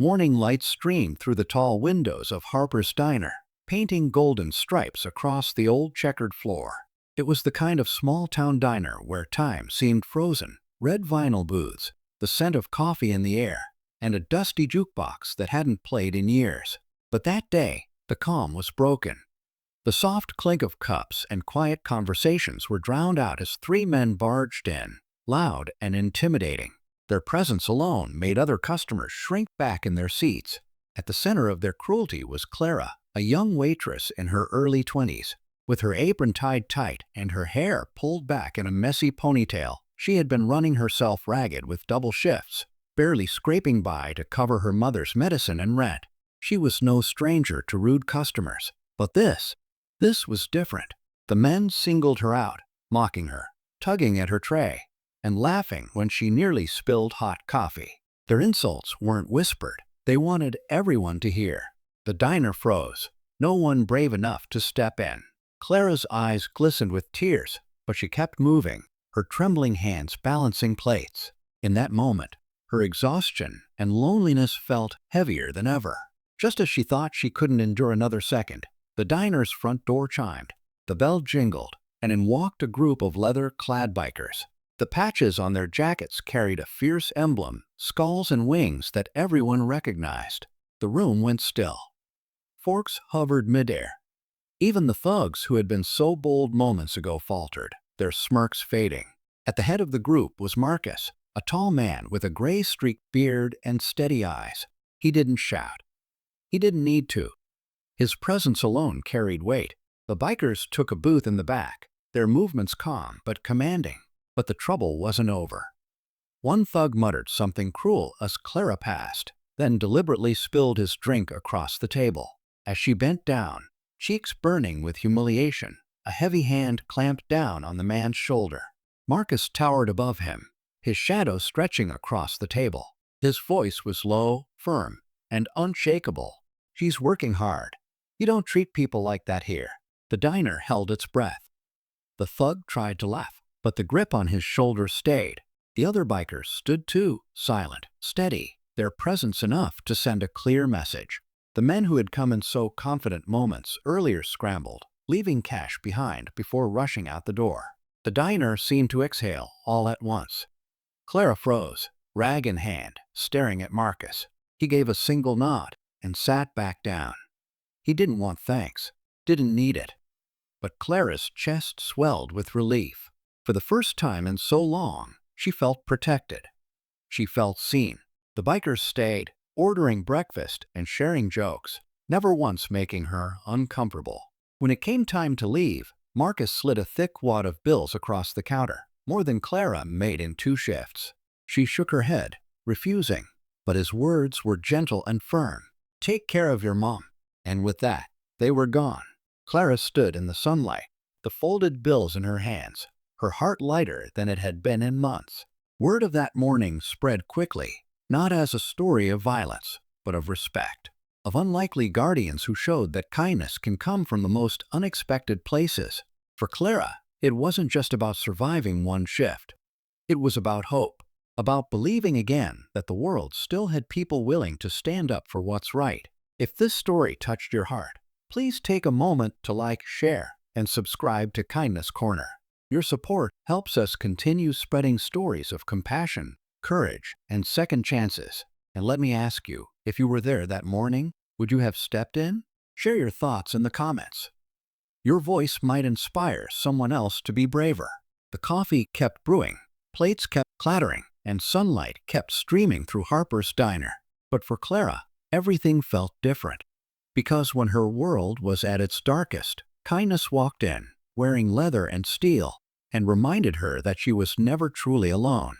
Morning light streamed through the tall windows of Harper's Diner, painting golden stripes across the old checkered floor. It was the kind of small-town diner where time seemed frozen, red vinyl booths, the scent of coffee in the air, and a dusty jukebox that hadn't played in years. But that day, the calm was broken. The soft clink of cups and quiet conversations were drowned out as three men barged in, loud and intimidating. Their presence alone made other customers shrink back in their seats. At the center of their cruelty was Clara, a young waitress in her early 20s. With her apron tied tight and her hair pulled back in a messy ponytail, she had been running herself ragged with double shifts, barely scraping by to cover her mother's medicine and rent. She was no stranger to rude customers, but this was different. The men singled her out, mocking her, tugging at her tray, and laughing when she nearly spilled hot coffee. Their insults weren't whispered. They wanted everyone to hear. The diner froze, no one brave enough to step in. Clara's eyes glistened with tears, but she kept moving, her trembling hands balancing plates. In that moment, her exhaustion and loneliness felt heavier than ever. Just as she thought she couldn't endure another second, the diner's front door chimed, the bell jingled, and in walked a group of leather-clad bikers. The patches on their jackets carried a fierce emblem, skulls and wings that everyone recognized. The room went still. Forks hovered midair. Even the thugs who had been so bold moments ago faltered, their smirks fading. At the head of the group was Marcus, a tall man with a gray-streaked beard and steady eyes. He didn't shout. He didn't need to. His presence alone carried weight. The bikers took a booth in the back, their movements calm but commanding. But the trouble wasn't over. One thug muttered something cruel as Clara passed, then deliberately spilled his drink across the table. As she bent down, cheeks burning with humiliation, a heavy hand clamped down on the man's shoulder. Marcus towered above him, his shadow stretching across the table. His voice was low, firm, and unshakable. "She's working hard. You don't treat people like that here." The diner held its breath. The thug tried to laugh, but the grip on his shoulder stayed. The other bikers stood too, silent, steady, their presence enough to send a clear message. The men who had come in so confident moments earlier scrambled, leaving cash behind before rushing out the door. The diner seemed to exhale all at once. Clara froze, rag in hand, staring at Marcus. He gave a single nod and sat back down. He didn't want thanks, didn't need it. But Clara's chest swelled with relief. For the first time in so long, she felt protected. She felt seen. The bikers stayed, ordering breakfast and sharing jokes, never once making her uncomfortable. When it came time to leave, Marcus slid a thick wad of bills across the counter, more than Clara made in 2 shifts. She shook her head, refusing, but his words were gentle and firm. "Take care of your mom." And with that, they were gone. Clara stood in the sunlight, the folded bills in her hands, her heart lighter than it had been in months. Word of that morning spread quickly, not as a story of violence, but of respect, of unlikely guardians who showed that kindness can come from the most unexpected places. For Clara, it wasn't just about surviving one shift. It was about hope, about believing again that the world still had people willing to stand up for what's right. If this story touched your heart, please take a moment to like, share, and subscribe to Kindness Corner. Your support helps us continue spreading stories of compassion, courage, and second chances. And let me ask you, if you were there that morning, would you have stepped in? Share your thoughts in the comments. Your voice might inspire someone else to be braver. The coffee kept brewing, plates kept clattering, and sunlight kept streaming through Harper's Diner. But for Clara, everything felt different. Because when her world was at its darkest, kindness walked in, wearing leather and steel, and reminded her that she was never truly alone.